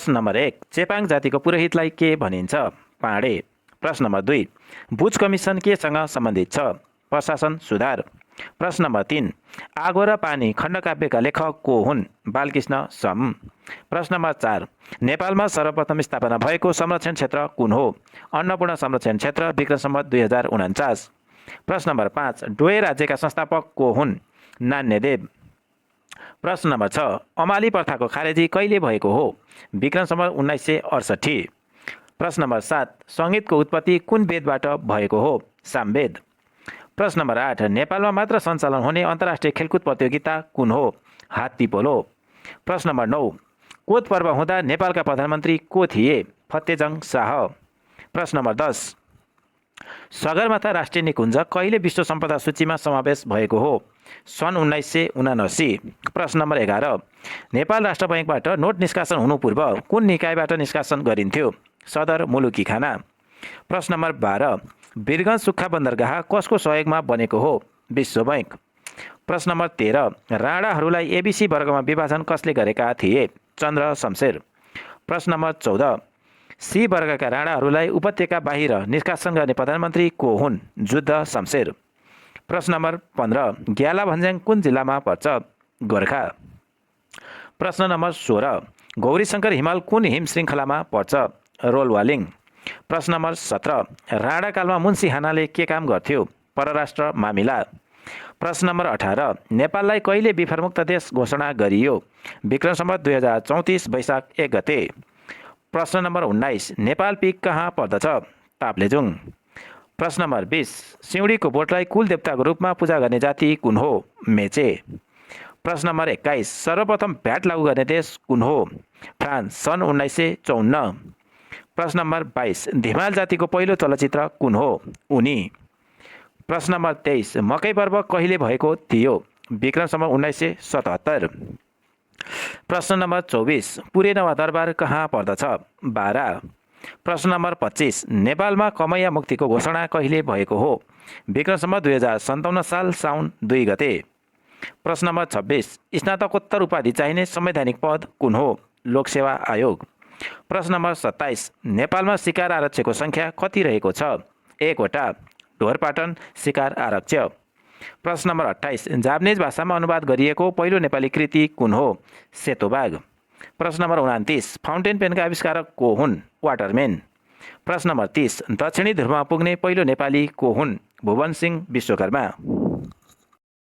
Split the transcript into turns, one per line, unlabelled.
प्रश्न नम्बर 1, चेपाङ जातिको पुरोहितलाई के भनिन्छ? पाँडे। प्रश्न नम्बर 2, भुज कमिसन केसँग सम्बन्धित छ? प्रशासन सुधार। प्रश्न नम्बर 3, आगो र पानी खण्डकाव्यका लेखक को हुन्? बालकृष्ण सम। प्रश्न नम्बर 4, नेपालमा सर्वप्रथम स्थापना भएको संरक्षण क्षेत्र कुन हो? अन्नपूर्ण संरक्षण क्षेत्र, विक्रम सम्वत 2049। प्रश्न नम्बर 5, डोय राज्यका संस्थापक को हुन्? नान्यदेव। प्रश्न नम्बर 6, अमाली प्रथाको खारेजी कहिले भएको हो? विक्रम सम्वत 1968। प्रश्न नम्बर 7, सङ्गीतको उत्पत्ति कुन वेदबाट भएको हो? सामवेद। प्रश्न नम्बर 8, नेपालमा मात्र सञ्चालन हुने अन्तर्राष्ट्रिय खेलकुद प्रतियोगिता कुन हो? हात्ती पोलो। प्रश्न नम्बर 9, कोत पर्व हुँदा नेपालका प्रधानमन्त्री को थिए? फतेजङ शाह। प्रश्न नम्बर 10, सगरमाथा राष्ट्रिय निकुञ्ज कहिले विश्व सम्पदा सूचीमा समावेश भएको हो? सन् 1979। प्रश्न नम्बर 11, नेपाल राष्ट्र बैङ्कबाट नोट निष्कासन हुनु पूर्व कुन निकायबाट निष्कासन गरिन्थ्यो? सदर मुलुकी खाना। प्रश्न नम्बर 12, वीरगञ्ज सुक्खा बन्दरगाह कसको सहयोगमा बनेको हो? विश्व बैङ्क। प्रश्न नम्बर 13, राणाहरूलाई एबिसी वर्गमा विभाजन कसले गरेका थिए? चन्द्र शमशेर। प्रश्न नम्बर 14, सी वर्गका राणाहरूलाई उपत्यका बाहिर निष्कासन गर्ने प्रधानमन्त्री को हुन्? जुद्ध शमशेर। प्रश्न नम्बर 15, ग्याला भन्ज्याङ कुन जिल्लामा पर्छ? गोर्खा। प्रश्न नम्बर 16, गौरीशङ्कर हिमाल कुन हिम श्रृङ्खलामा पर्छ? रोलवालिङ। प्रश्न नम्बर 17, राणाकालमा मुन्सिहानाले के काम गर्थ्यो? परराष्ट्र मामिला। प्रश्न नम्बर 18, नेपाललाई कहिले विफरमुक्त देश घोषणा गरियो? विक्रम सम्वत 2034 वैशाख 1 गते। प्रश्न नम्बर 19, नेपाल पिक कहाँ पर्दछ? ताप्लेजुङ। प्रश्न नम्बर 20, सिउँडीको बोटलाई कुल देवताको रूपमा पूजा गर्ने जाति कुन हो? मेचे। प्रश्न नम्बर 21, सर्वप्रथम भ्याट लागू गर्ने देश कुन हो? फ्रान्स, सन् 1954। प्रश्न नम्बर 22, धिमाल जातिको पहिलो चलचित्र कुन हो? उनी। प्रश्न नम्बर 23, मकै पर्व कहिले भएको थियो? विक्रम सम्वत 1977। प्रश्न नम्बर 24, पुरे नवा दरबार कहाँ पर्दछ? बारा। प्रश्न नम्बर 25, नेपालमा कमैया मुक्तिको घोषणा कहिले भएको हो? विक्रम सम्वत 2057 साल साउन 2 गते। प्रश्न नम्बर 26, स्नातकोत्तर उपाधि चाहिने संवैधानिक पद कुन हो? लोकसेवा आयोग। प्रश्न नम्बर 27, नेपालमा शिकार आरक्षको सङ्ख्या कति रहेको छ? 1 वटा, ढोरपाटन शिकार आरक्ष। प्रश्न नम्बर 28, जापानिज भाषामा अनुवाद गरिएको पहिलो नेपाली कृति कुन हो? सेतोबाघ। प्रश्न नम्बर 29, फाउन्टेन पेनका आविष्कारक को हुन्? वाटरमेन। प्रश्न नम्बर 30, दक्षिणी ध्रुवमा पुग्ने पहिलो नेपाली को हुन्? भुवन सिंह विश्वकर्मा।